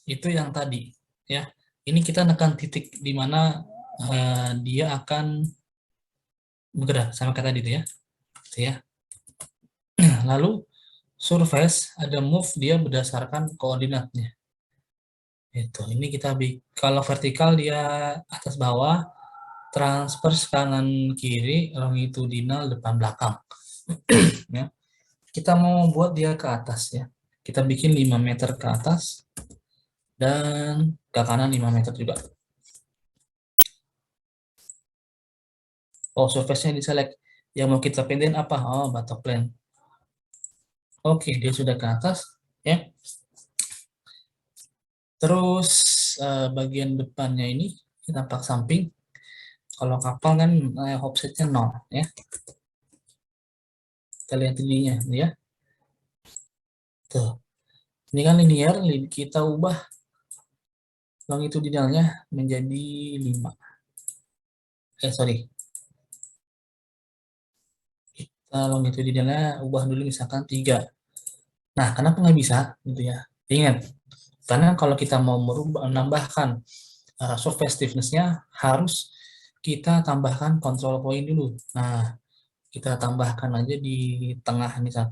itu yang tadi ya. Ini kita nekan titik di mana dia akan bergerak sama kayak tadi itu ya. Gitu ya. Lalu surface ada move dia berdasarkan koordinatnya. Itu. Ini kita kalau vertikal dia atas bawah, transverse kanan kiri, longitudinal depan belakang. Ya. Kita mau buat dia ke atas ya. Kita bikin 5 meter ke atas dan ke kanan 5 meter juga. Oh, surface-nya diselect. Yang mau kita pindahin apa? Oh, batok plane. Oke, dia sudah ke atas ya. Terus bagian depannya ini kita tampak samping. Kalau kapal kan offsetnya 0 ya. Kita lihat ininya ya. Tuh. Ini kan linear, kita ubah longitudinalnya menjadi 5. Sorry. Kita longitudinalnya ubah dulu misalkan 3. Nah, kenapa nggak bisa? Gitu ya. Ingat, karena kalau kita mau menambahkan surface stiffness-nya harus kita tambahkan control point dulu. Nah, kita tambahkan aja di tengah ini 1.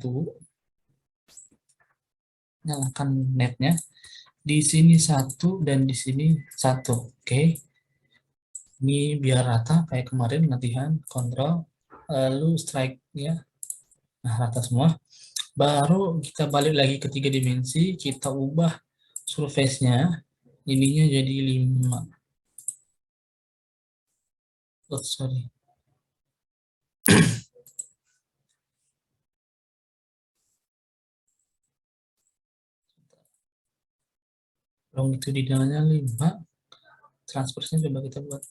Nyalakan netnya. Di sini 1 dan di sini 1. Oke. Ini biar rata kayak kemarin latihan kontrol. Lalu strike ya. Nah, rata semua. Baru kita balik lagi ke 3 dimensi, kita ubah surface-nya. Ininya jadi 5. Oh, sorry. Longitudinalnya 5. Transversnya coba kita buat.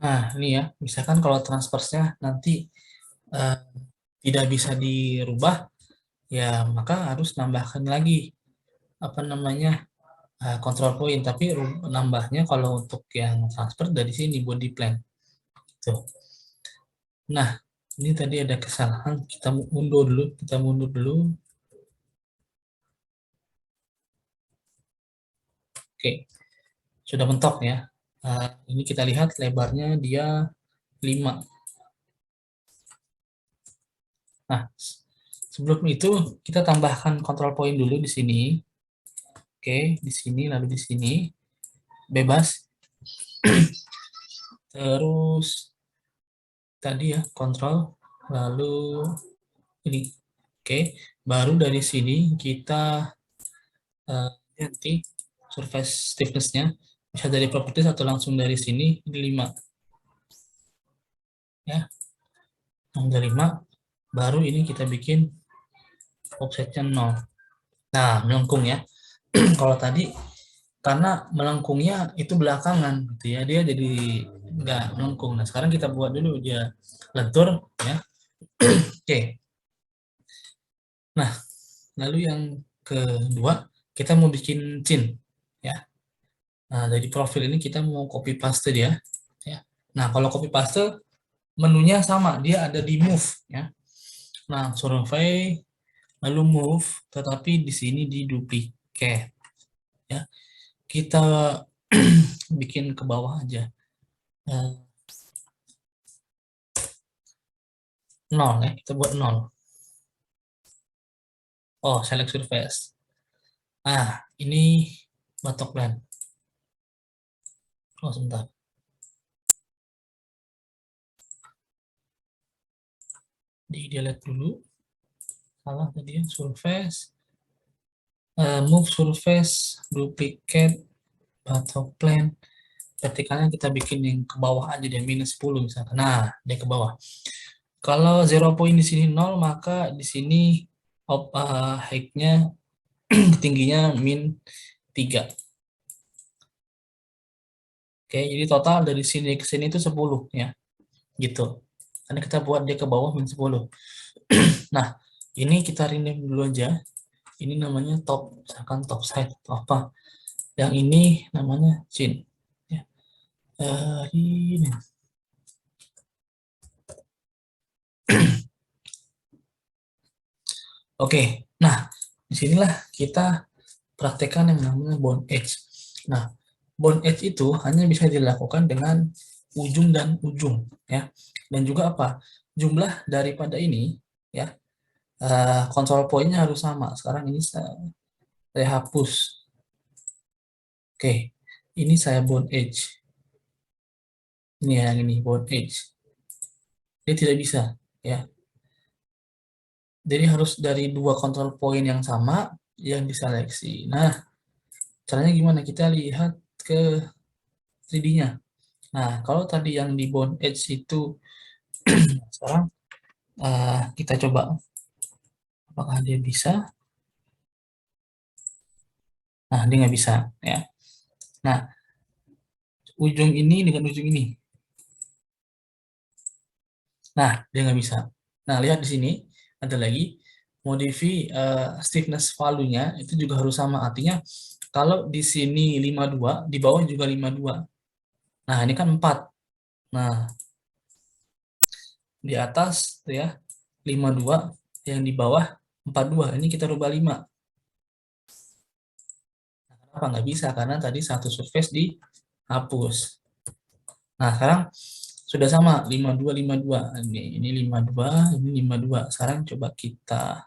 Nah, ini ya. Misalkan kalau transversnya nanti uh, tidak bisa dirubah, ya maka harus nambahkan lagi apa namanya control point. Tapi nambahnya kalau untuk yang transfer dari sini body plan. Tuh. Nah, ini tadi ada kesalahan. Kita mundur dulu. Kita mundur dulu. Oke, sudah mentok ya. Ini kita lihat lebarnya dia 5. Nah, sebelum itu kita tambahkan control point dulu di sini. Oke, di sini lalu di sini bebas. Terus tadi ya kontrol lalu ini. Oke, baru dari sini kita ganti surface stiffness-nya bisa dari properties atau langsung dari sini ini 5 ya. Yang dari 5 baru ini kita bikin offsetnya 0. Nah, melengkung ya. Kalau tadi karena melengkungnya itu belakangan gitu ya, dia jadi nggak melengkung. Nah, sekarang kita buat dulu dia lentur ya. Oke. Nah, lalu yang kedua kita mau bikin chin ya. Nah, dari profil ini kita mau copy paste dia ya. Nah, kalau copy paste menunya sama, dia ada di move ya. Nah, survey lalu move, tetapi di sini di duplicate ya. Kita bikin ke bawah aja. 0 ya, kita buat 0. Oh, select surface. Nah, ini batok plan. Oh, sebentar. Di delete dulu. Salah tadi ya, surface. Move surface, duplicate, batok plan. Vertikalnya kita bikin yang ke bawah aja deh, minus 10 misalkan. Nah, dia ke bawah. Kalau 0 point di sini 0, maka di sini height-nya tingginya min 3. Oke, jadi total dari sini ke sini itu 10 ya. Gitu. Karena kita buat dia ke bawah min 10. Nah, ini kita rename dulu aja. Ini namanya top, misalkan top side atau apa. Yang ini namanya chin. Ya. Ini. Oke, nah Disinilah kita praktekkan yang namanya bond edge. Nah, bond edge itu hanya bisa dilakukan dengan ujung dan ujung, ya. Dan juga apa? Jumlah daripada ini, ya, control point-nya harus sama. Sekarang ini saya hapus. Oke, ini saya bond edge. Ini yang ini bond edge. Dia tidak bisa, ya. Jadi harus dari dua control point yang sama yang diseleksi. Nah, caranya gimana? Kita lihat ke 3D-nya. Nah, kalau tadi yang di bond edge itu sekarang kita coba apakah dia bisa. Nah, dia nggak bisa, ya. Nah, ujung ini dengan ujung ini. Nah, dia nggak bisa. Nah, lihat di sini ada lagi modify stiffness value-nya itu juga harus sama. Artinya kalau di sini 52, di bawah juga 52. Nah, ini kan 4. Nah, di atas tuh ya 52, yang di bawah 42. Ini kita rubah 5. Kenapa nggak bisa? Karena tadi satu surface dihapus. Nah, sekarang sudah sama 52 52. Ini 52, ini 52. Sekarang coba kita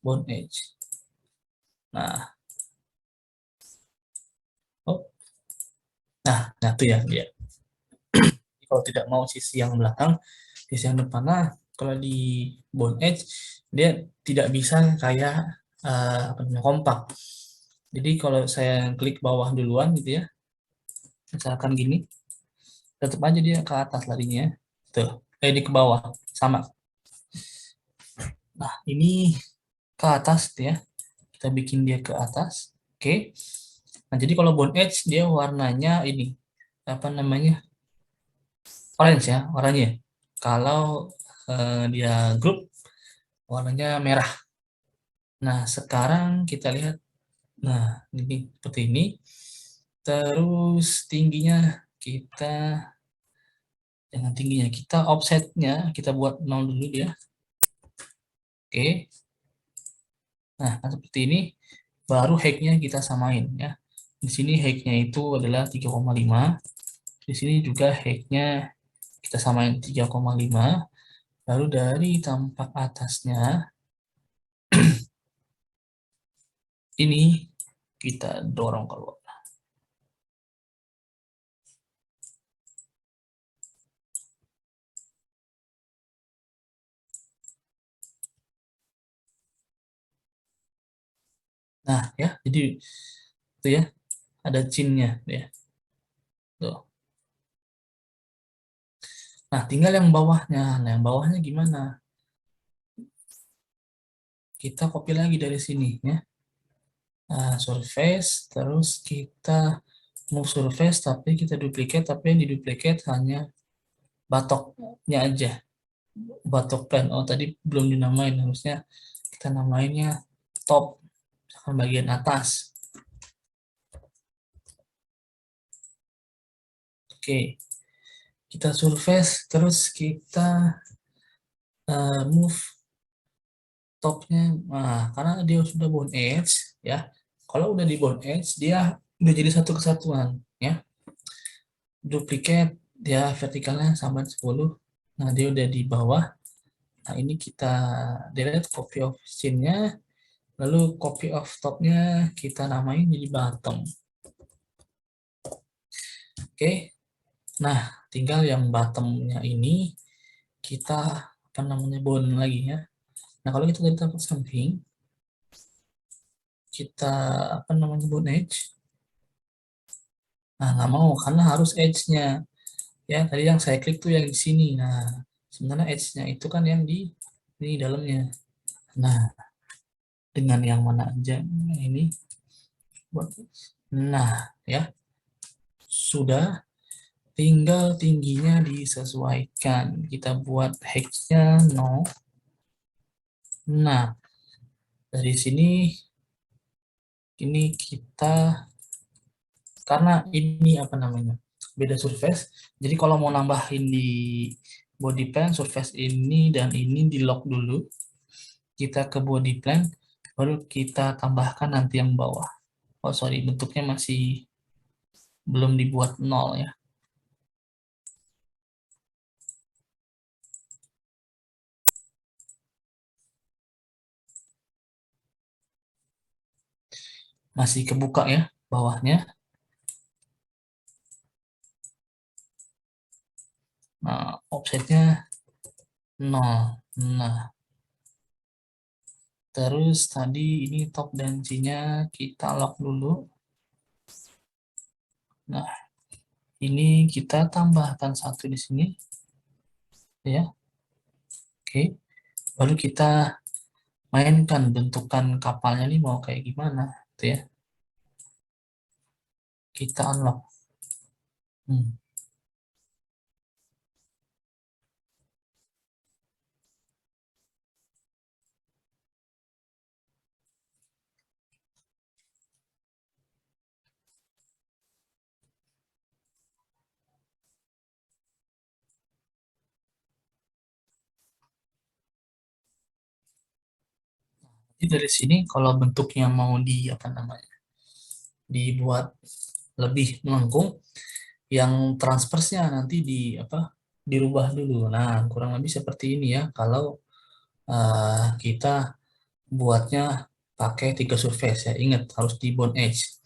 bond edge. Nah, oh. Nah, itu ya dia. Kalau tidak mau sisi yang belakang, sisi yang depan. Nah, kalau di bond edge dia tidak bisa kayak apa namanya, kompak. Jadi kalau saya klik bawah duluan gitu ya, misalkan gini, tetap aja dia ke atas larinya. Tuh, di ke bawah sama. Nah, ini ke atas tuh ya. Kita bikin dia ke atas. Oke. Nah, jadi kalau bond edge dia warnanya ini apa namanya? Orange ya, warnanya. Kalau dia grup warnanya merah. Nah, sekarang kita lihat. Nah, ini seperti ini. Terus tingginya kita dengan tingginya kita offsetnya kita buat 0 dulu dia. Oke. Nah, seperti ini baru height-nya kita samain ya. Di sini height-nya itu adalah 3,5. Di sini juga height-nya kita samain 3,5. Lalu dari tampak atasnya ini kita dorong keluar. Nah, ya, jadi itu ya, ada chinnya ya. Tuh. Nah, tinggal yang bawahnya. Nah, yang bawahnya gimana? Kita copy lagi dari sini ya. Nah, surface, terus kita move surface, tapi kita duplicate, tapi yang diduplicate hanya batoknya aja. Batok plan. Oh, tadi belum dinamain, harusnya kita namainnya top, bagian atas. Oke, kita surface, terus kita move topnya. Nah, karena dia sudah bond edge, ya. Kalau udah di bond edge, dia udah jadi satu kesatuan, ya. Duplicate, dia vertikalnya sama 10. Nah, dia udah di bawah. Nah, ini kita delete copy of scene-nya, lalu copy of top-nya kita namain jadi bottom. Oke, nah tinggal yang bottom-nya ini kita apa namanya bond lagi ya. Nah, kalau kita dari samping, kita apa namanya bond edge. Nah, nggak mau karena harus edge-nya. Ya, tadi yang saya klik tuh yang di sini. Nah, sebenarnya edge-nya itu kan yang di ini dalamnya. Nah, dengan yang mana aja ini buat. Nah, ya. Sudah, tinggal tingginya disesuaikan. Kita buat height-nya 0. Nah, dari sini ini kita karena ini apa namanya? Beda surface. Jadi kalau mau nambahin di body plan surface ini dan ini di lock dulu. Kita ke body plan baru kita tambahkan nanti yang bawah. Oh sorry, bentuknya masih belum dibuat 0 ya. Masih kebuka ya bawahnya. Nah, offsetnya 0. Nah, terus tadi ini top dan C-nya kita lock dulu. Nah, ini kita tambahkan satu di sini ya. Oke. Baru kita mainkan bentukan kapalnya nih mau kayak gimana gitu ya. Kita unlock. Hmm. Jadi dari sini kalau bentuknya mau di apa namanya? Dibuat lebih melengkung, yang transversnya nanti di apa? Dirubah dulu. Nah, kurang lebih seperti ini ya. Kalau kita buatnya pakai tiga surface ya. Ingat harus di bone edge.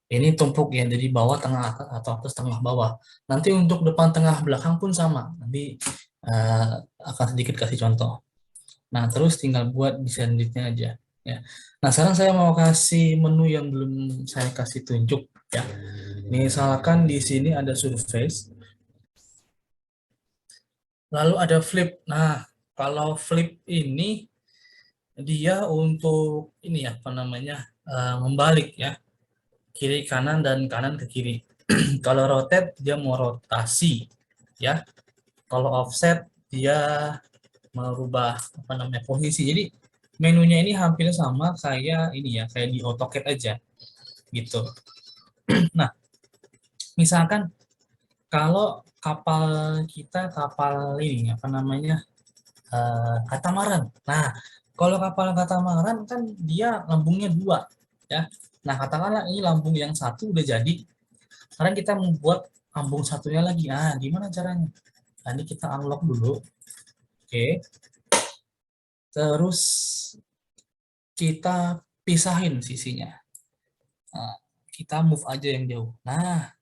Ini tumpuk ya dari bawah tengah atas atau atas tengah bawah. Nanti untuk depan tengah belakang pun sama. Nanti eh, akan sedikit kasih contoh. Nah, terus tinggal buat desain lead-nya aja ya. Nah, sekarang saya mau kasih menu yang belum saya kasih tunjuk ya. Misalkan di sini ada surface, lalu ada flip. Nah, kalau flip ini dia untuk ini ya, apa namanya? Membalik ya, kiri kanan dan kanan ke kiri. Kalau rotate dia mau rotasi ya. Kalau offset dia merubah apa namanya posisi. Jadi menunya ini hampir sama kayak ini ya, kayak di AutoCAD aja gitu. Nah, misalkan kalau kapal kita kapal ini apa namanya katamaran. Nah, kalau kapal katamaran kan dia lambungnya dua ya. Nah, katakanlah ini lambung yang satu udah jadi. Sekarang kita membuat lambung satunya lagi. Ah, gimana caranya? Nah, ini kita unlock dulu. Oke. Terus kita pisahin sisinya. Nah, kita move aja yang jauh. Nah,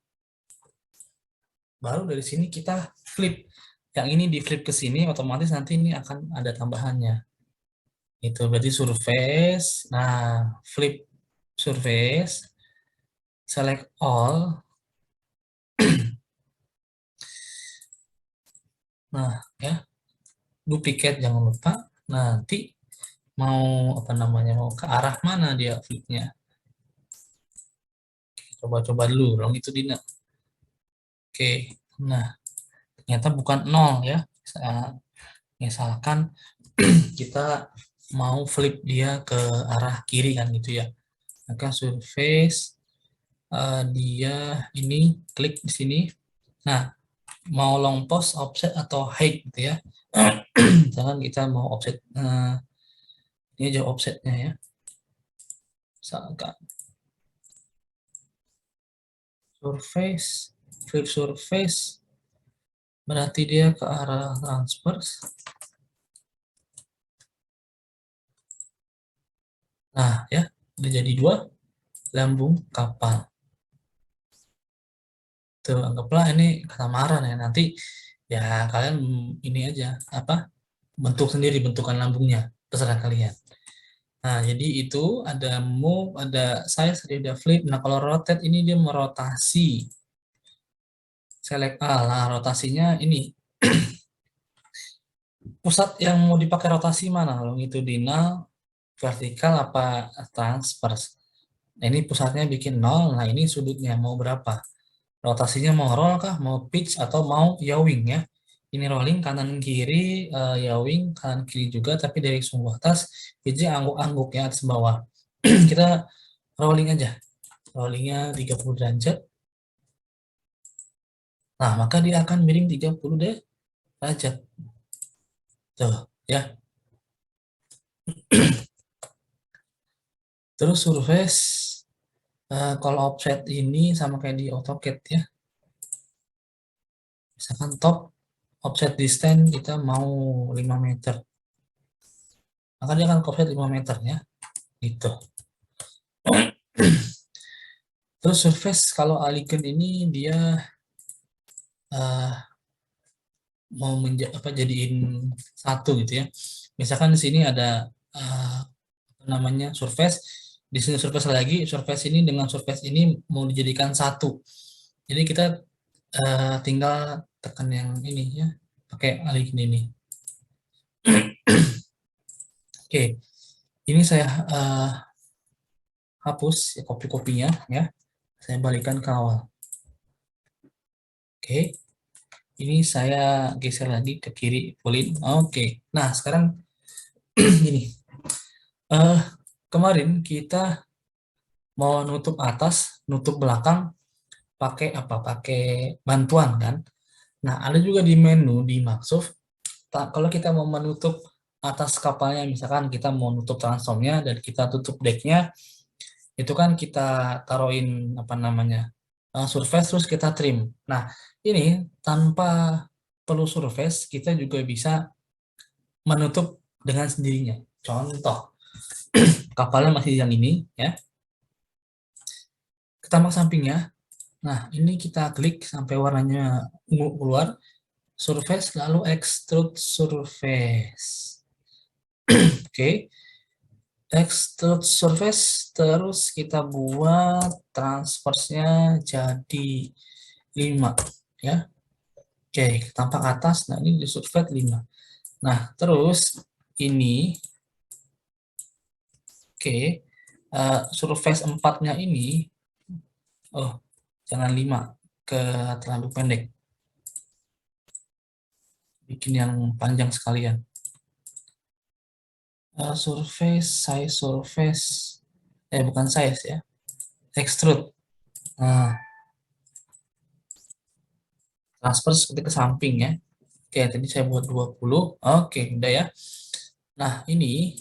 baru dari sini kita flip. Yang ini di flip ke sini, otomatis nanti ini akan ada tambahannya. Itu berarti surface. Nah, flip surface, select all. Nah, ya, duplicate jangan lupa. Nanti mau apa namanya, mau ke arah mana dia flipnya. Coba-coba dulu, dong itu Dina. Oke, nah ternyata bukan nol ya. Misalkan kita mau flip dia ke arah kiri kan gitu ya. Maka surface dia ini klik di sini. Nah, mau long post, offset atau height gitu ya. Misalkan kita mau offset ini aja offsetnya ya. Misalkan surface, flip surface berarti dia ke arah transverse. Nah, ya, udah jadi dua lambung kapal. Tuh, anggaplah ini katamaran ya. Nanti ya kalian ini aja apa bentuk sendiri bentukan lambungnya terserah kalian. Nah, jadi itu ada move, ada size, ada flip. Nah, kalau rotate ini dia merotasi. Select A. Nah, rotasinya ini pusat yang mau dipakai rotasi mana? Longitudinal, vertikal apa transverse? Nah, ini pusatnya bikin 0. Nah, ini sudutnya mau berapa? Rotasinya mau roll kah? Mau pitch atau mau yawing ya? Ini rolling kanan kiri, yawing kanan kiri juga, tapi dari sumbu atas, jadi angguk-angguk ya atas bawah. Kita rolling aja. Rollingnya 30 derajat. Nah, maka dia akan miring 30 derajat. Tuh, ya. Terus surface, kalau offset ini sama kayak di AutoCAD ya. Misalkan top offset distance kita mau 5 meter. Maka dia akan offset 5 meter ya. Gitu. Terus surface kalau Aligen ini dia mau jadiin satu gitu ya. Misalkan di sini ada apa namanya surface, di sini surface lagi, surface ini dengan surface ini mau dijadikan satu. Jadi kita tinggal tekan yang ini ya, pakai Aligen ini. Oke, ini saya hapus ya, kopi-kopinya ya. Saya balikan ke awal. Oke, ini saya geser lagi ke kiri, pulin. Oke, nah sekarang gini. eh Kemarin kita mau nutup atas, nutup belakang, pakai apa? Pakai bantuan kan? Nah, ada juga di menu di Microsoft. Kalau kita mau menutup atas kapalnya, misalkan kita mau nutup transomnya dan kita tutup decknya, itu kan kita taruhin apa namanya surface terus kita trim. Nah, ini tanpa perlu surface kita juga bisa menutup dengan sendirinya. Contoh, kapalnya masih yang ini ya. Ke tampak sampingnya. Nah, ini kita klik sampai warnanya ungu keluar, surface lalu extrude surface. Oke, extrude surface terus kita buat transverse-nya jadi 5 ya. Oke, tampak atas. Nah, ini di surface 5. Nah, terus ini oke, surface 4-nya ini oh, jangan 5 ke terlalu pendek. Bikin yang panjang sekalian. Surface, size surface, bukan size ya, extrude. Nah, transfer seperti ke samping ya. Oke, tadi saya buat 20. Oke, udah ya. Nah, ini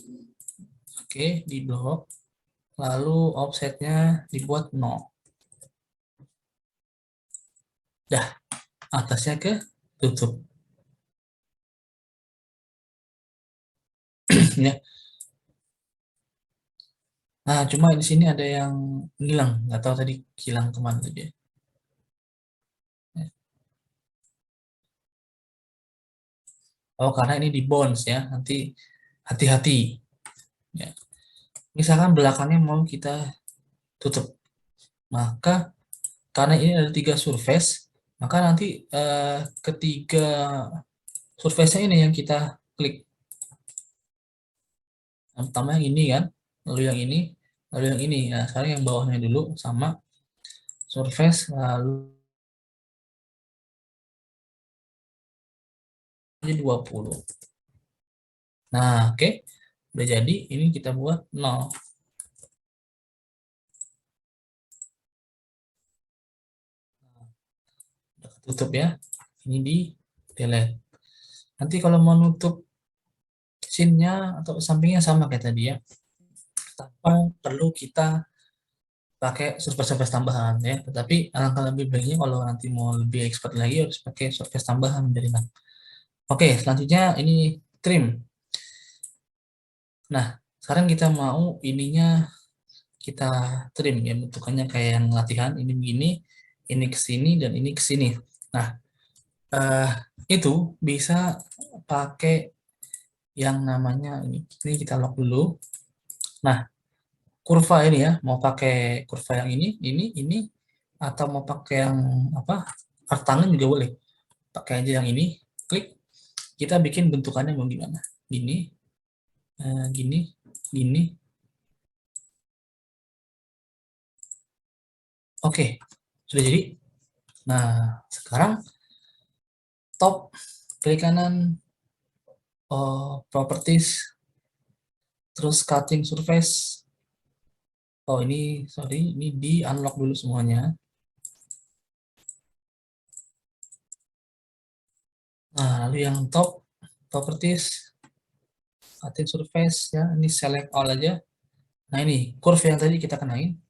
oke, di blok. Lalu offsetnya dibuat 0. Dah, atasnya ke tutup. Ya. Nah, cuma di sini ada yang hilang. Nggak tahu tadi hilang kemana tadi ya. Oh, karena ini di bones ya. Nanti hati-hati. Ya. Misalkan belakangnya mau kita tutup. Maka karena ini ada 3 surface, maka nanti ketiga surface-nya ini yang kita klik. Yang pertama yang ini kan, lalu yang ini, lalu yang ini. Nah, sekarang yang bawahnya dulu sama surface, lalu 20. Nah, oke. Udah jadi, ini kita buat 0. Udah tutup ya. Ini di delete. Nanti kalau mau nutup scene-nya atau sampingnya sama kayak tadi ya. Tanpa perlu kita pakai surface-surface tambahan ya. Tetapi alangkah lebih baiknya kalau nanti mau lebih expert lagi harus pakai surface tambahan dari mana. Oke, selanjutnya ini trim. Nah, sekarang kita mau ininya kita trim ya, bentukannya kayak yang latihan, ini begini, ini ke sini dan ini ke sini. Nah, eh, itu bisa pakai yang namanya ini kita lock dulu. Nah, kurva ini ya, mau pakai kurva yang ini, atau mau pakai yang apa, tangan juga boleh. Pakai aja yang ini, klik, kita bikin bentukannya mau gimana. Gini, gini, gini. Oke, sudah jadi. Nah, sekarang top, klik kanan, properties, terus cutting surface. Oh ini, sorry, ini di unlock dulu semuanya. Nah, lalu yang top, properties, cutting surface, ya, ini select all aja. Nah ini curve yang tadi kita kenain.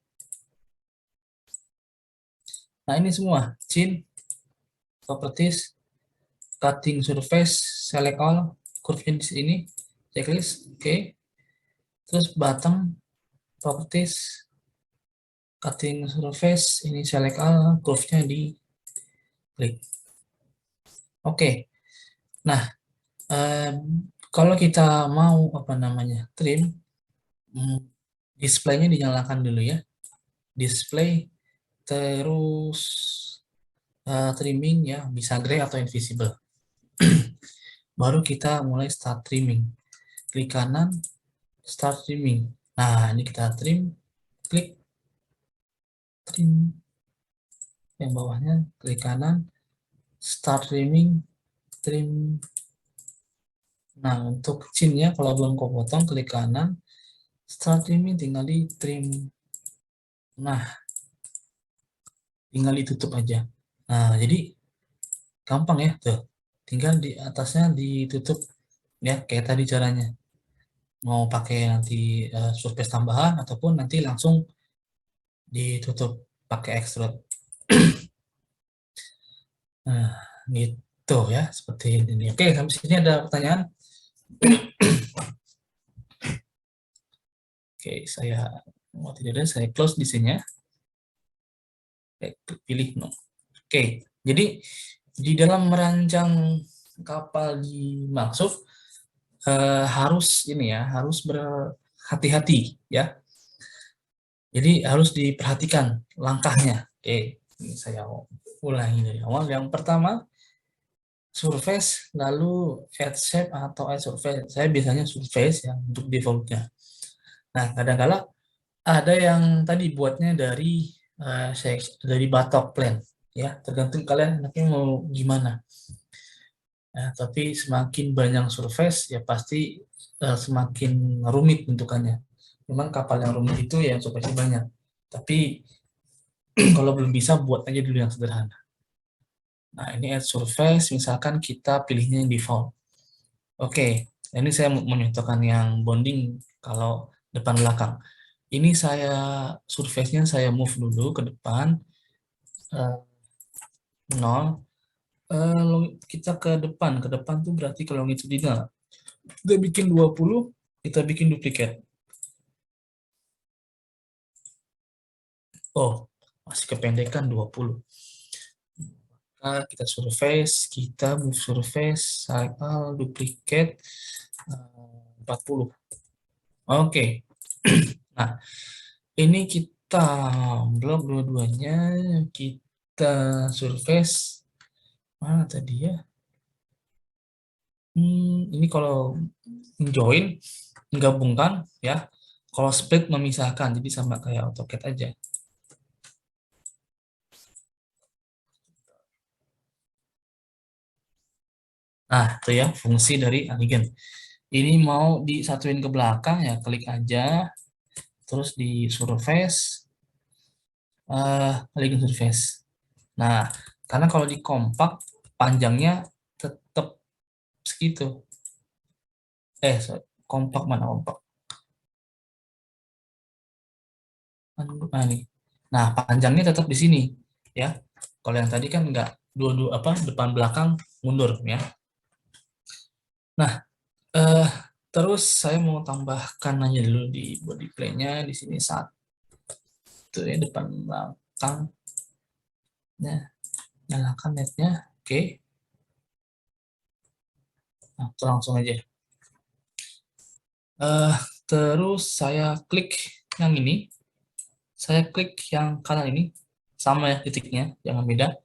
Nah ini semua, chin, properties, cutting surface, select all, curve di sini, checklist, oke. Terus bottom, properties, cutting surface, ini select all, curve-nya di klik. Oke. Nah, kalau kita mau apa namanya trim, display-nya dinyalakan dulu ya. Display, terus trimming ya, bisa gray atau invisible. Baru kita mulai start trimming. Klik kanan, start trimming. Nah, ini kita trim, klik trim. Yang bawahnya klik kanan, start trimming, trim. Nah, untuk chinnya kalau belum kau potong, klik kanan, start trimming, tinggal di trim. Nah, tinggal ditutup aja. Nah, jadi gampang ya, tuh. Tinggal di atasnya ditutup ya, kayak tadi caranya. Mau pakai nanti surface tambahan ataupun nanti langsung ditutup pakai extrude. Nah, gitu ya, seperti ini. Oke, sampai sini ada pertanyaan? Oke, saya mau tidak ada, saya close di sini ya. Pilih no. Oke, jadi di dalam merancang kapal di Maksuf harus ini ya, harus berhati-hati ya. Jadi harus diperhatikan langkahnya. Oke, ini saya ulangi dari awal. Yang pertama, surface, lalu add shape atau add surface. Saya biasanya surface ya untuk defaultnya. Nah, kadang-kala ada yang tadi buatnya dari batok plan, ya tergantung kalian anaknya mau gimana. Ya, tapi semakin banyak surface ya pasti semakin rumit bentukannya. Memang kapal yang rumit itu ya surface banyak. Tapi kalau belum bisa buat aja dulu yang sederhana. Nah, ini add surface, misalkan kita pilihnya yang default. Oke, ini saya menyontohkan yang bonding kalau depan belakang. Ini saya surface-nya saya move dulu ke depan 0. Kita ke depan tuh berarti kalau longitudinal. Kita bikin 20, kita bikin duplikat. Oh, masih kependekan 20. Nah, kita surface, kita move surface, cycle, duplicate 40. Oke. Nah, ini kita blok dua-duanya, kita surface. Mana tadi ya? Ini kalau join, menggabungkan ya. Kalau split memisahkan, jadi sama kayak AutoCAD aja. Nah, itu ya fungsi dari Allign. Ini mau disatuin ke belakang ya, klik aja, terus di surface, Allign surface. Nah, karena kalau di kompak panjangnya tetap segitu. Kompak mana kompak? Nah, nih. Nah, panjangnya tetap di sini ya. Kalau yang tadi kan enggak dua-dua apa depan belakang mundur ya. Nah, eh, terus saya mau tambahkan aja dulu di body plane-nya di sini satu ya depan belakang. Nah, nyalakan netnya. Oke. Nah, itu langsung aja. Terus saya klik yang ini. Saya klik yang kanan ini. Sama ya titiknya, jangan beda.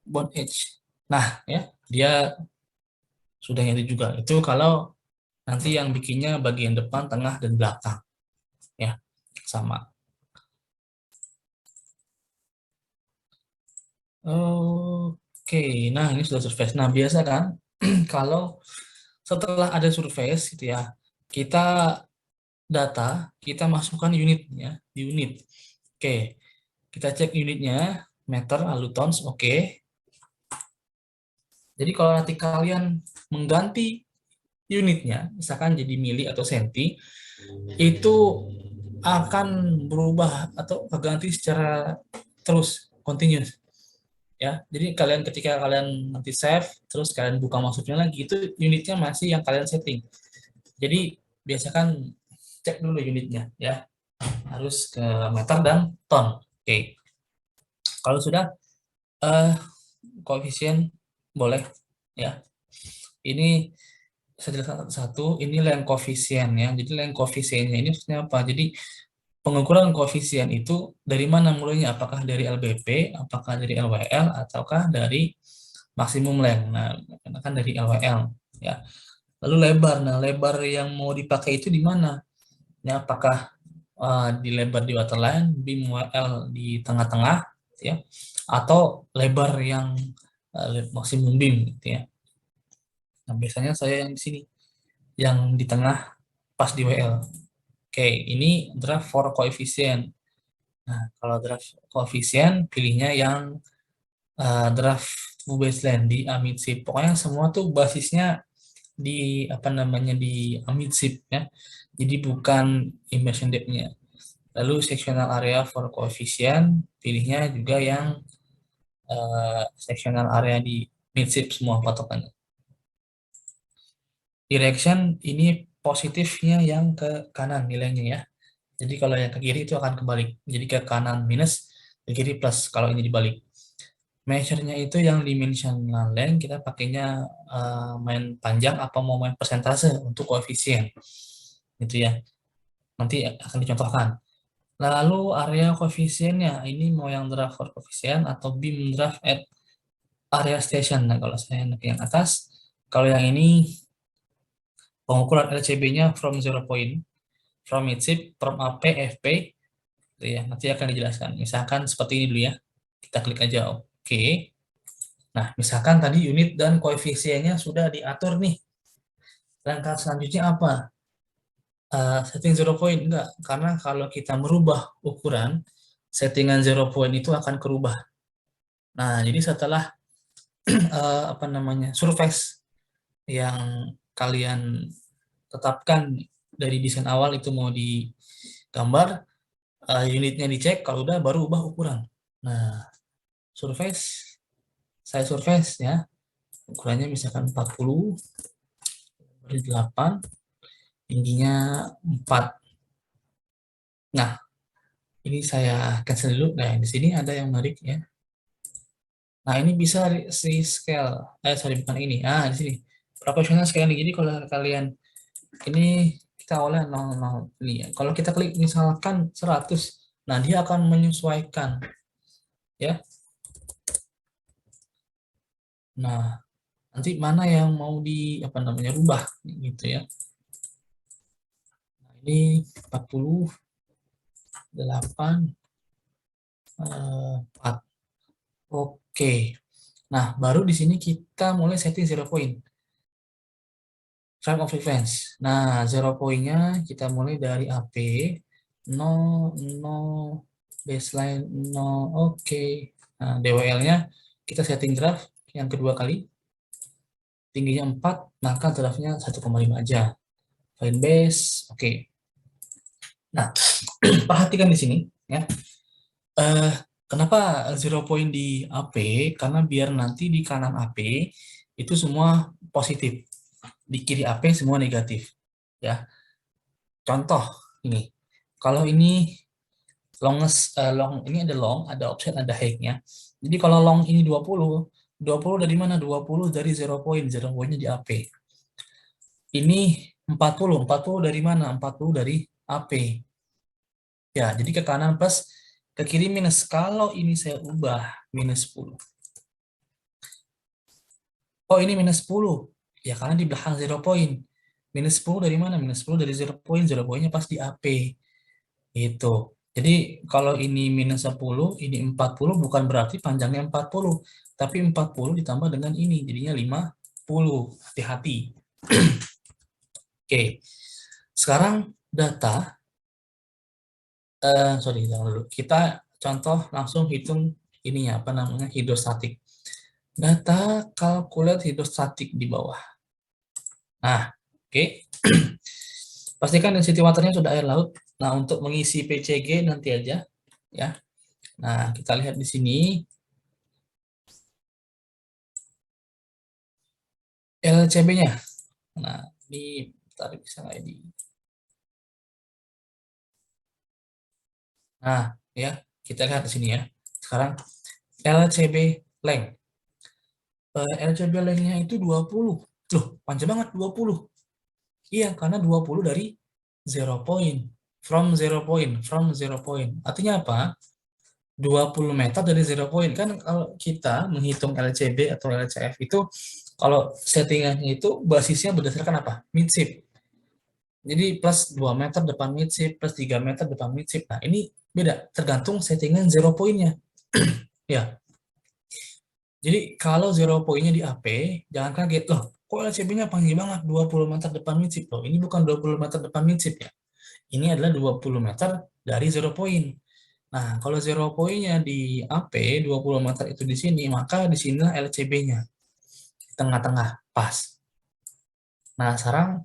Bond edge. Nah, ya, dia sudah nyatu juga. Itu kalau nanti yang bikinnya bagian depan, tengah, dan belakang. Ya, sama. Oke, nah ini sudah surface. Nah, biasa kan, kalau setelah ada surface, gitu ya, kita kita masukkan unitnya, di unit. Oke, kita cek unitnya, meter, lalu tons, oke. Jadi kalau nanti kalian mengganti unitnya, misalkan jadi mili atau senti, itu akan berubah atau berganti secara terus, continuous. Ya, jadi kalian ketika kalian nanti save, terus kalian buka maksudnya lagi, itu unitnya masih yang kalian setting. Jadi biasakan cek dulu unitnya, ya, harus ke meter dan ton. Oke, kalau sudah koefisien boleh, ya. Ini saya jelaskan satu-satu. Ini length koefisien, ya. Jadi length koefisiennya ini maksudnya apa? Jadi pengukuran koefisien itu dari mana mulainya? Apakah dari LBP, apakah dari LWL, ataukah dari maksimum length? Nah, kan dari LWL, ya. Lalu lebar. Nah, lebar yang mau dipakai itu di mana? Ya, apakah di lebar di waterline, beam WL di tengah-tengah, ya, atau lebar yang maksimum beam, gitu ya. Nah, biasanya saya yang di sini, yang di tengah pas di WL. Oke, ini draft for coefficient. Nah, kalau draft koefisien, pilihnya yang draft baseline di Amitsip. Pokoknya semua tuh basisnya di apa namanya di Amitsip, ya. Jadi bukan immersion depth-nya. Lalu sectional area for coefficient, pilihnya juga yang sectional area di Mitsip semua patokannya. Direction ini positifnya yang ke kanan nilainya, ya. Jadi kalau yang ke kiri itu akan kebalik. Jadi ke kanan minus, ke kiri plus kalau ini dibalik. Measure-nya itu yang dimensional length, kita pakainya main panjang apa mau main persentase untuk koefisien. Gitu ya. Nanti akan dicontohkan. Lalu area koefisiennya, ini mau yang draft for koefisien atau beam draft at area station. Nah, kalau saya yang atas, kalau yang ini pengukuran LCB-nya from 0 point, from midship, from AP, FP, gitu ya. Nanti akan dijelaskan. Misalkan seperti ini dulu, ya. Kita klik aja oke. Nah, misalkan tadi unit dan koefisiennya sudah diatur nih. Langkah selanjutnya apa? Setting 0 point enggak, karena kalau kita merubah ukuran, settingan 0 point itu akan kerubah. Nah, jadi setelah apa namanya surface yang kalian tetapkan dari desain awal itu mau digambar, unitnya dicek, kalau udah baru ubah ukuran. Nah, surface, saya surface, ya, ukurannya misalkan 40 dari 8, tingginya 4. Nah, ini saya cancel dulu. Nah, di sini ada yang menarik, ya. Nah, ini bisa si scale. Sorry, bukan ini. Di sini. Proportional scaling. Jadi kalau kalian ini kita oleh 00 ini, ya. Kalau kita klik misalkan 100, nah dia akan menyesuaikan, ya. Nah, nanti mana yang mau di apa namanya rubah gitu, ya. Nah, ini 48 4. Oke. Nah, baru di sini kita mulai setting 0 point. Frame of reference. Nah, 0 point-nya kita mulai dari AP 0 0 baseline 0. Oke. Nah, DWL-nya kita setting draft yang kedua kali. Tingginya 4, maka draftnya 1,5 aja. Fine base, oke. Nah, perhatikan di sini, ya. Kenapa 0 point di AP? Karena biar nanti di kanan AP itu semua positif. Di kiri AP semua negatif, ya. Contoh ini. Kalau ini long ini ada long, ada offset, ada height-nya. Jadi kalau long ini 20 dari mana? 20 dari 0 point, 0 point-nya di AP. Ini 40 dari mana? 40 dari AP. Ya, jadi ke kanan plus, ke kiri minus. Kalau ini saya ubah minus 10. Oh, ini minus 10. Ya, karena di belakang 0 point. Minus 10 dari mana? Minus 10 dari 0 point. 0 point-nya pas di AP. Itu. Jadi, kalau ini minus 10, ini 40, bukan berarti panjangnya 40. Tapi 40 ditambah dengan ini. Jadinya 50. Hati-hati. Oke. Sekarang data. Sorry, jangan dulu. Kita contoh langsung hitung ininya, apa namanya, hidrostatik. Data calculate hidrostatik di bawah. Nah, oke. Pastikan density waternya sudah air laut. Nah, untuk mengisi PCG nanti aja ya. Nah, kita lihat di sini LCB-nya. Nah, ini tarik bisa nggak ini? Nah, ya, kita lihat di sini ya. Sekarang LCB length. LCB length-nya itu 20. Loh, panjang banget 20. Iya, karena 20 dari 0 point. From zero point. Artinya apa? 20 meter dari 0 point. Kan kalau kita menghitung LCB atau LCF itu, kalau settingannya itu basisnya berdasarkan apa? Midshift. Jadi plus 2 meter depan midshift, plus 3 meter depan midshift. Nah, ini beda, tergantung settingan 0 point-nya. Ya, jadi kalau 0 point-nya di AP, jangan kaget. Loh, kok LCB-nya panjang banget 20 meter depan midshift? Loh, ini bukan 20 meter depan midshift ya. Ini adalah 20 meter dari 0 point. Nah, kalau 0 point-nya di AP, 20 meter itu di sini, maka di sinilah LCB-nya. Tengah-tengah, pas. Nah, sekarang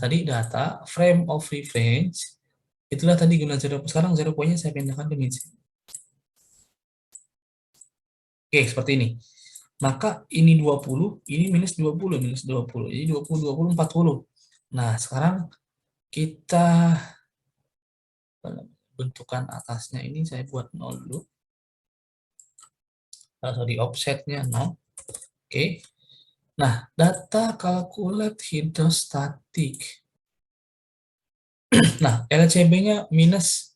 tadi data frame of reference, itulah tadi guna 0. Sekarang 0 point-nya saya pindahkan ke midshift. Oke, seperti ini. Maka ini 20, ini minus 20, minus 20. Jadi 20, 20, 40. Nah, sekarang kita bentukan atasnya ini saya buat 0 dulu. Sorry, offsetnya 0. Oke. Nah, data calculate hydrostatic. Nah, LCB-nya minus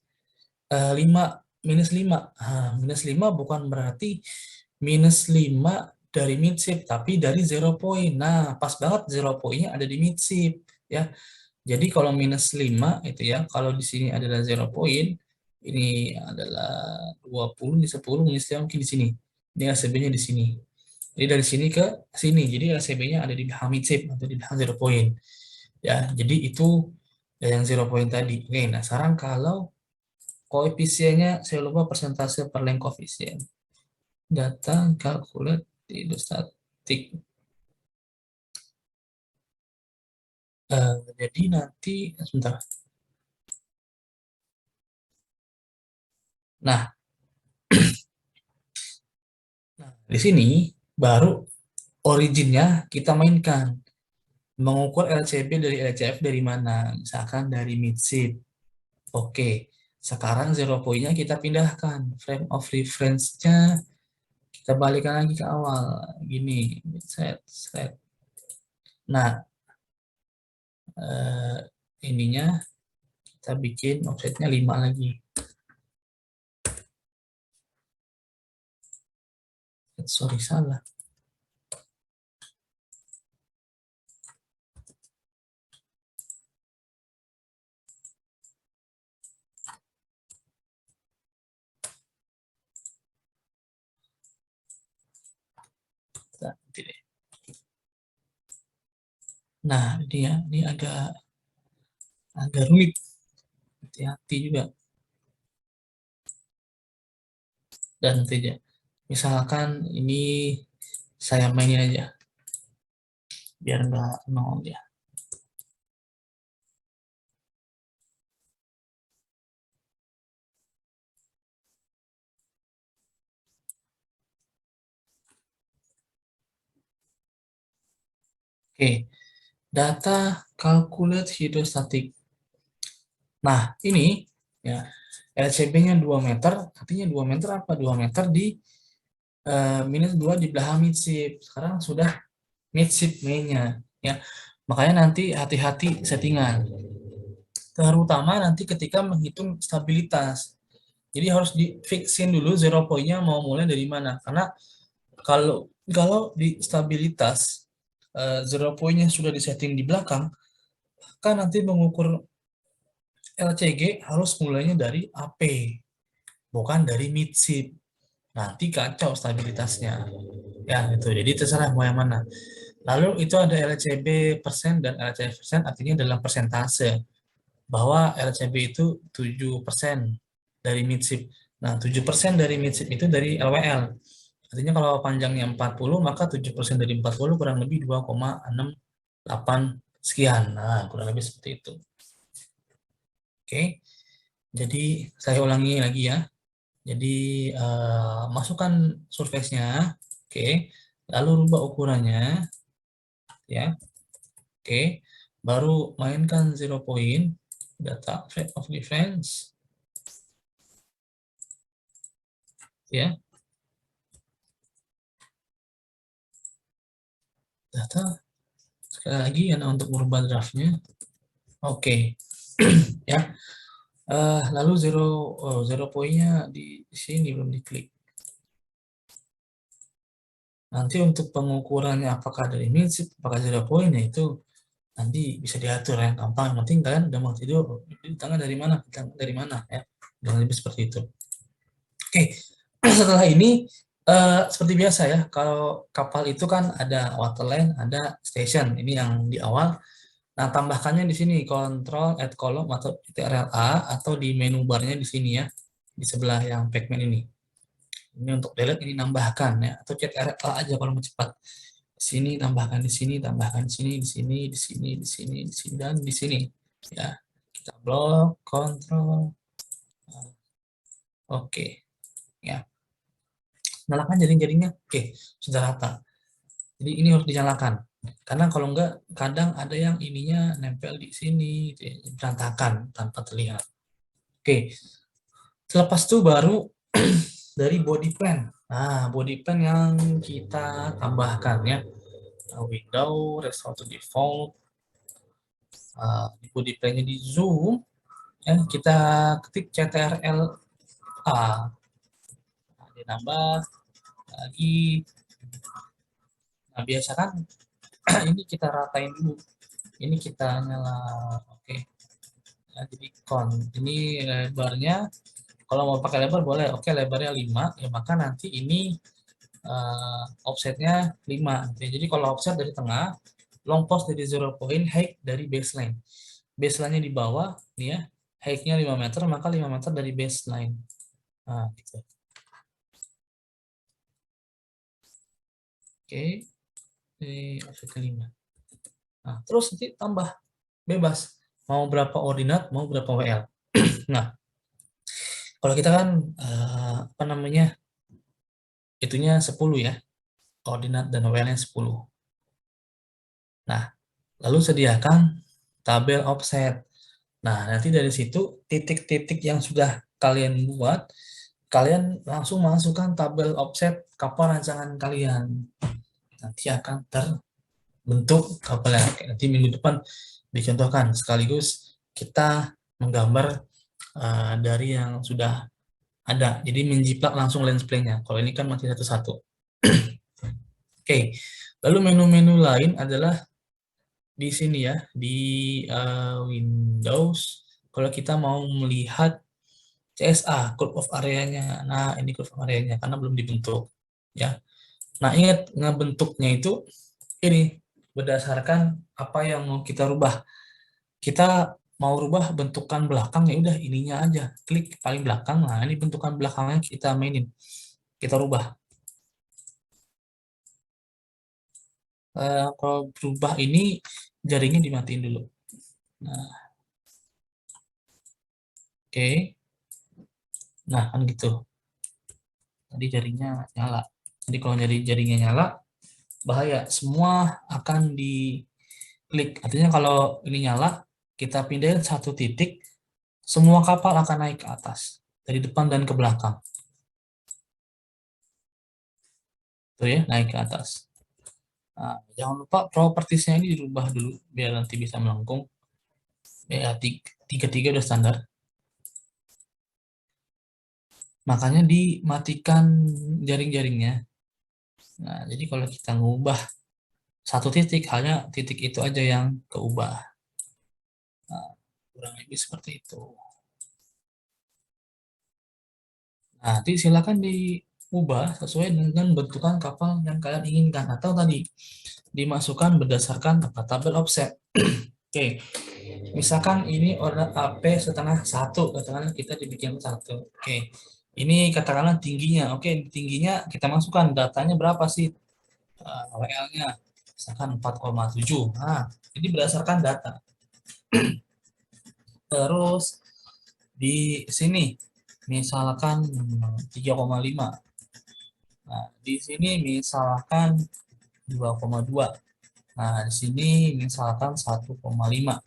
5. Minus 5. Minus 5 bukan berarti minus 5 dari midshift, tapi dari 0 point. Nah, pas banget 0 point-nya ada di midshift. Ya, jadi kalau minus 5 itu ya, kalau di sini adalah 0 point, ini adalah 20, di 10, minus 5 mungkin di sini. Ini LCB-nya di sini. Jadi dari sini ke sini, jadi LCB-nya ada di belakang midshift atau di belakang 0 point. Ya, jadi itu yang 0 point tadi. Oke, nah sekarang kalau koefisiennya, saya lupa persentase per length koefisien. Data calculate hydrostatic. Jadi nanti, sebentar. Nah, di sini baru originnya kita mainkan. Mengukur LCB dari LCF dari mana? Misalkan dari midshift. Oke, sekarang 0 point-nya kita pindahkan. Frame of reference-nya kita balikan lagi ke awal. Gini, set, set. Nah, ininya kita bikin offsetnya 5 lagi. Sorry, salah. Nanti deh. Nah, ini agak rumit. Hati-hati juga. Dan nanti aja. Misalkan ini saya mainin aja. Biar nggak nol ya. Oke, data calculate hydrostatic. Nah, ini ya LCB-nya 2 meter, artinya 2 meter apa? 2 meter di minus 2 di belakang midshift. Sekarang sudah midshift mainnya ya. Makanya nanti hati-hati settingan. Terutama nanti ketika menghitung stabilitas. Jadi harus di fixin dulu 0 point-nya mau mulai dari mana. Karena kalau kalau di stabilitas 0 point-nya sudah disetting di belakang, kan nanti mengukur LCG harus mulainya dari AP, bukan dari midshift. Nanti kacau stabilitasnya. Ya, itu. Jadi terserah mau yang mana. Lalu itu ada LCB persen dan LCF persen, artinya dalam persentase. Bahwa LCB itu 7% dari midshift. Nah, 7% dari midshift itu dari LWL. Artinya kalau panjangnya 40, maka 7% dari 40 kurang lebih 2,68 sekian. Nah, kurang lebih seperti itu. Oke. Jadi saya ulangi lagi ya. Jadi masukkan surface-nya, oke. Lalu rubah ukurannya, ya, oke. Baru mainkan 0 point, data frame of reference, ya. Data sekali lagi ya untuk merubah draftnya, oke. Ya. Lalu zero point-nya di sini belum diklik. Nanti untuk pengukurannya apakah dari minsip, apakah 0 point, ya itu nanti bisa diatur ya, gampang. Yang penting kalian udah mau tidur, di tangan dari mana, dari mana ya, dengan lebih seperti itu. Oke, setelah ini seperti biasa ya, kalau kapal itu kan ada waterline, ada station, ini yang di awal. Nah, tambahkannya di sini Control Add Column atau CTRL-A, atau di menu barnya di sini ya, di sebelah yang pacman ini. Ini untuk delete, ini nambahkan ya, atau CTRL-A aja kalau mau cepat. Di sini tambahkan, di sini tambahkan, di sini, di sini, di sini, di sini, di sini, dan di sini. Ya, kita blok, kontrol, oke. Ya, nyalakan jaring-jaringnya. Oke, sudah rata. Jadi ini harus dinyalakan. Karena kalau enggak, kadang ada yang ininya nempel di sini, berantakan tanpa terlihat. Oke, selepas itu baru dari body plan. Nah, body plan yang kita tambahkan ya. Window, restore to default. Di body plan-nya di zoom, ya, kita ketik CTRL-A. Nah, ditambah lagi. Nah, biasa kan ini kita ratain dulu. Ini kita nyala, oke. Nah, jadi ini lebarnya, kalau mau pakai lebar boleh, oke, lebarnya 5, ya maka nanti ini offsetnya 5. Jadi kalau offset dari tengah, long post dari 0 point, height dari baseline. Baseline-nya di bawah, nih ya, height-nya 5 meter, maka 5 meter dari baseline. Nah, gitu. Oke, ini offset ke 5. Nah, terus nanti tambah bebas, mau berapa ordinat, mau berapa WL. Nah, kalau kita kan apa namanya, itunya 10 ya, ordinat dan WL-nya 10. Nah, lalu sediakan tabel offset. Nah, nanti dari situ titik-titik yang sudah kalian buat, kalian langsung masukkan tabel offset kapal rancangan kalian. Nanti akan terbentuk kapalnya. Nanti minggu depan dicontohkan, sekaligus kita menggambar dari yang sudah ada. Jadi menjiplak langsung lens plane-nya. Kalau ini kan masih satu-satu. Oke, lalu menu-menu lain adalah di sini ya, di Windows. Kalau kita mau melihat CSA, curve of area-nya. Nah, ini curve of area-nya karena belum dibentuk ya. Nah, ingat ngebentuknya itu ini berdasarkan apa yang mau kita rubah. Kita mau rubah bentukan belakang, ya udah ininya aja, klik paling belakang. Nah, ini bentukan belakangnya kita mainin, kita rubah. Kalau berubah ini jaringnya dimatiin dulu. Nah, oke. Nah, kan gitu. Tadi jaringnya nyala. Jadi kalau jadi jaringnya nyala, bahaya. Semua akan diklik. Artinya kalau ini nyala, kita pindahin satu titik, semua kapal akan naik ke atas. Dari depan dan ke belakang. Tuh ya, naik ke atas. Nah, jangan lupa propertiesnya ini dirubah dulu, biar nanti bisa melengkung. Ya, tiga-tiga udah standar. Makanya dimatikan jaring-jaringnya. Nah, jadi kalau kita ngubah satu titik, hanya titik itu aja yang keubah. Nah, kurang lebih seperti itu. Nah, nanti silakan diubah sesuai dengan bentukan kapal yang kalian inginkan. Atau tadi, dimasukkan berdasarkan tabel offset. Oke, misalkan ini order AP setengah 1, katakanlah kita dibikin 1. Oke, ini katakanlah tingginya. Oke, tingginya kita masukkan datanya berapa sih, WL-nya. Misalkan 4,7. Nah, jadi berdasarkan data. Terus di sini misalkan 3,5. Nah, di sini misalkan 2,2. Nah, di sini misalkan 1,5.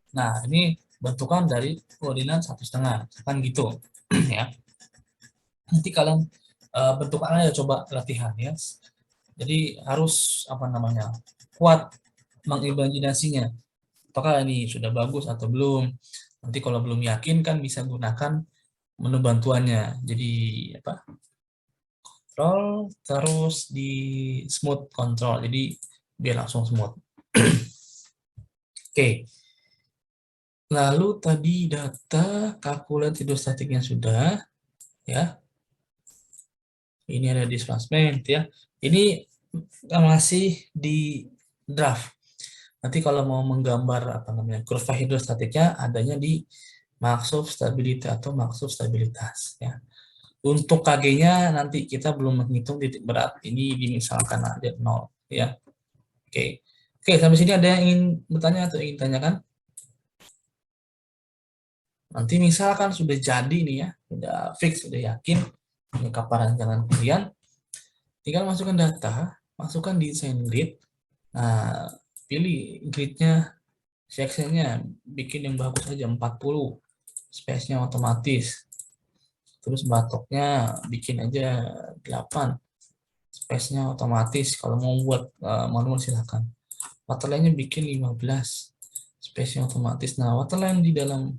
Nah, ini bentukan dari koordinat 1,5, kan gitu ya. Nanti kalian bentukannya coba latihan ya. Jadi harus apa namanya, kuat mengimajinasinya. Apakah ini sudah bagus atau belum? Nanti kalau belum yakin kan bisa gunakan menu bantuannya. Jadi apa? Control terus di smooth control. Jadi biar langsung smooth. Oke. Lalu tadi data kalkulat hidrostatiknya sudah ya. Ini ada displacement ya. Ini masih di draft. Nanti kalau mau menggambar apa namanya kurva hidrostatiknya adanya di maksub stability atau maksub stabilitas ya. Untuk KG-nya nanti kita belum menghitung titik berat. Ini dimisalkan aja 0 ya. Oke. Oke, sampai sini ada yang ingin bertanya atau ingin tanyakan? Nanti misalkan sudah jadi nih ya, sudah fix, sudah yakin ini kapan rancangan kalian, tinggal masukkan data, masukkan desain grid. Nah, pilih gridnya, sectionnya bikin yang bagus aja 40, space-nya otomatis. Terus batoknya bikin aja 8, space-nya otomatis. Kalau mau buat manual silahkan. Waterline-nya bikin 15, space-nya otomatis. Nah, waterline di dalam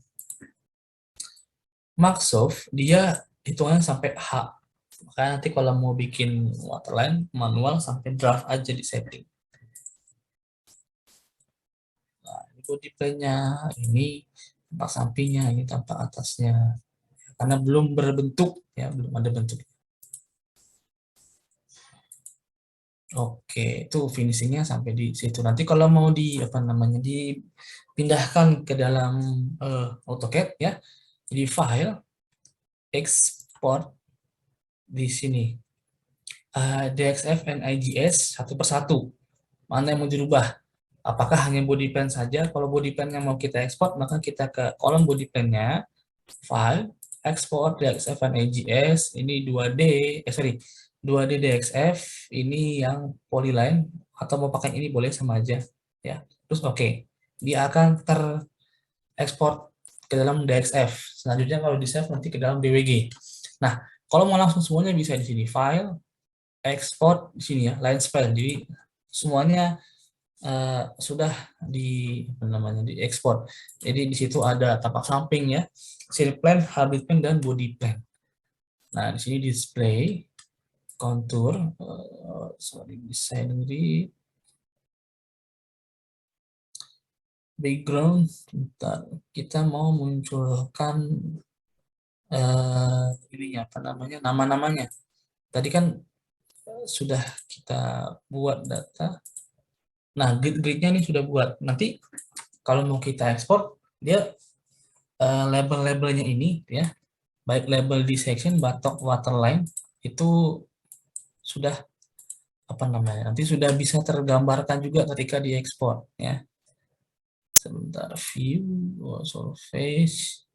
Microsoft dia hitungannya sampai H. Makanya nanti kalau mau bikin waterline manual sampai draft aja di setting. Nah, ini body plan-nya, ini tampak sampingnya, ini tampak atasnya. Karena belum berbentuk ya, belum ada bentuk. Oke, itu finishingnya sampai di situ. Nanti kalau mau di apa namanya dipindahkan ke dalam AutoCAD ya, jadi file, export di sini DXF and IGS satu persatu. Mana yang mau dirubah? Apakah hanya body plan saja? Kalau body plan yang mau kita ekspor, maka kita ke kolom body plan-nya, file, export DXF and IGS, ini 2D, sorry, 2D DXF, ini yang polyline, atau mau pakai ini boleh sama aja, ya. Terus oke, dia akan terekspor ke dalam DXF. Selanjutnya kalau di save nanti ke dalam DWG. Nah, kalau mau langsung semuanya bisa di sini, file, export di sini ya, line spell. Jadi semuanya sudah di apa namanya diekspor. Jadi di situ ada tapak samping ya, side plan, habit plan dan body plan. Nah, di sini display, kontur, sorry, desain di background. Bentar, kita mau munculkan ini apa namanya, nama-namanya. Tadi kan sudah kita buat data. Nah, grid-gridnya ini sudah buat. Nanti kalau mau kita ekspor, dia label-labelnya ini ya, baik label di section, batok, waterline, itu sudah apa namanya, nanti sudah bisa tergambarkan juga ketika diekspor ya. Sebentar, view, surface,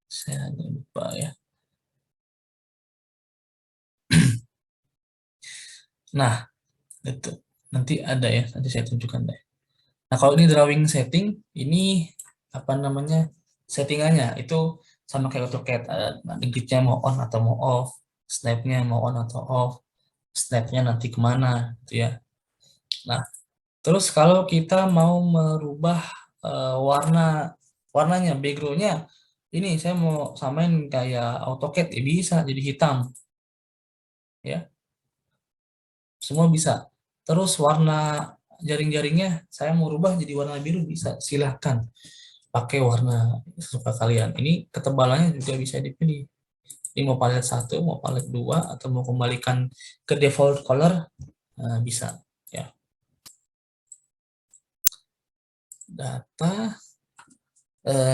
saya lupa ya. Nah, itu nanti ada ya, nanti saya tunjukkan deh. Nah, kalau ini drawing setting, ini apa namanya settingannya itu sama kayak AutoCAD, ada gridnya mau on atau mau off, snapnya mau on atau off, snapnya nanti kemana gitu ya. Nah, terus kalau kita mau merubah warnanya, backgroundnya, ini saya mau samain kayak AutoCAD ya bisa jadi hitam ya, semua bisa. Terus warna jaring-jaringnya saya mau rubah jadi warna biru bisa, silahkan pakai warna sesuka kalian. Ini ketebalannya juga bisa dipilih. Ini mau palet 1, mau palet 2, atau mau kembalikan ke default color, bisa ya. Data,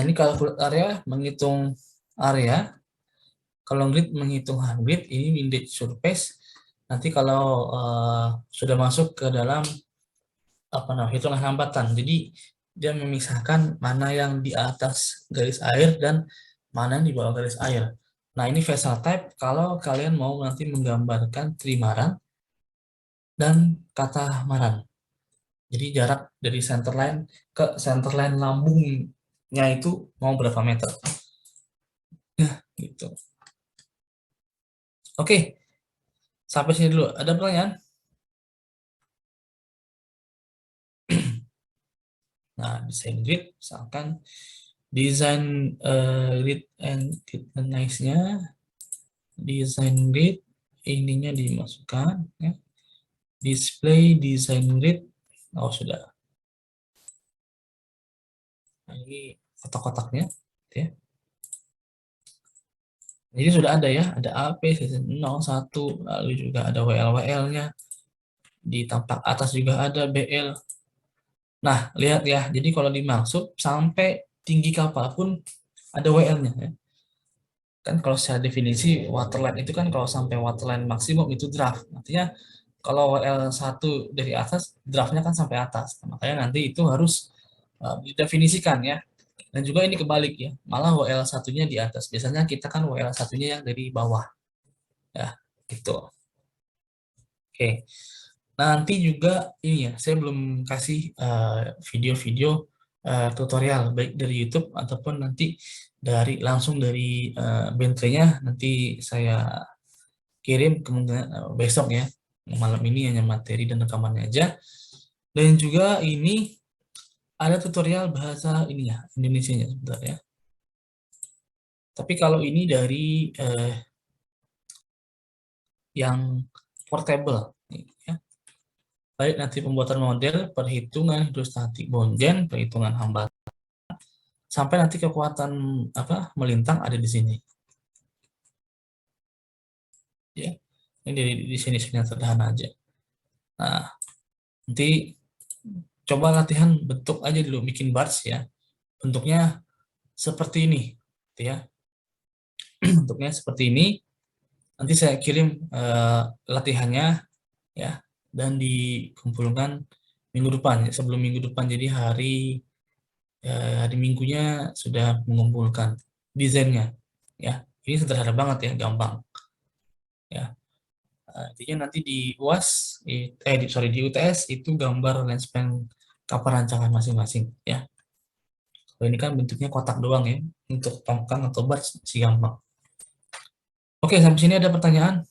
ini kalau area menghitung area, kalau grid menghitung grid, ini windage surface, nanti kalau sudah masuk ke dalam hitungan hambatan. Jadi dia memisahkan mana yang di atas garis air dan mana yang di bawah garis air. Nah, ini vessel type kalau kalian mau nanti menggambarkan trimaran dan katamaran. Jadi jarak dari center line ke center line lambungnya itu mau berapa meter. Nah, gitu. Oke, sampai sini dulu. Ada pertanyaan? Nah, desain grid, misalkan desain grid and nice-nya, desain grid, ininya dimasukkan, ya. Display desain grid, oh sudah. Nah, ini kotak-kotaknya, ya. Jadi sudah ada ya, ada AP, season 0, 1, lalu juga ada WL-WL-nya, di tampak atas juga ada BL. Nah, lihat ya, jadi kalau dimaksud sampai tinggi kapal pun ada WL-nya ya. Kan kalau secara definisi waterline itu kan kalau sampai waterline maksimum itu draft. Artinya kalau WL1 dari atas, draftnya kan sampai atas. Makanya nanti itu harus didefinisikan ya. Dan juga ini kebalik ya, malah WL1-nya di atas. Biasanya kita kan WL1-nya yang dari bawah. Ya, gitu. Oke. Nanti juga ini ya, saya belum kasih video-video tutorial baik dari YouTube ataupun nanti langsung dari Bentley-nya nanti saya kirim kemungkinan besok ya. Malam ini hanya materi dan rekamannya aja. Dan juga ini ada tutorial bahasa ini ya, Indonesianya sebentar ya. Tapi kalau ini dari yang portable ya. Baik nanti pembuatan model, perhitungan hidrostatik bonjen, perhitungan hambatan, sampai nanti kekuatan melintang ada di sini. Ya. Ini di sini yang sederhana aja. Nah, nanti coba latihan bentuk aja dulu bikin bars ya. Bentuknya seperti ini, ya. Bentuknya seperti ini. Nanti saya kirim latihannya ya dan dikumpulkan minggu depan ya, sebelum minggu depan jadi hari Minggunya sudah mengumpulkan desainnya ya. Ini sederhana banget ya, gampang ya. Intinya nanti di UAS di UTS itu gambar lenspan kapal rancangan masing-masing ya. Kalau ini kan bentuknya kotak doang ya, untuk tongkang atau bar si gampang. Oke, sampai sini ada pertanyaan?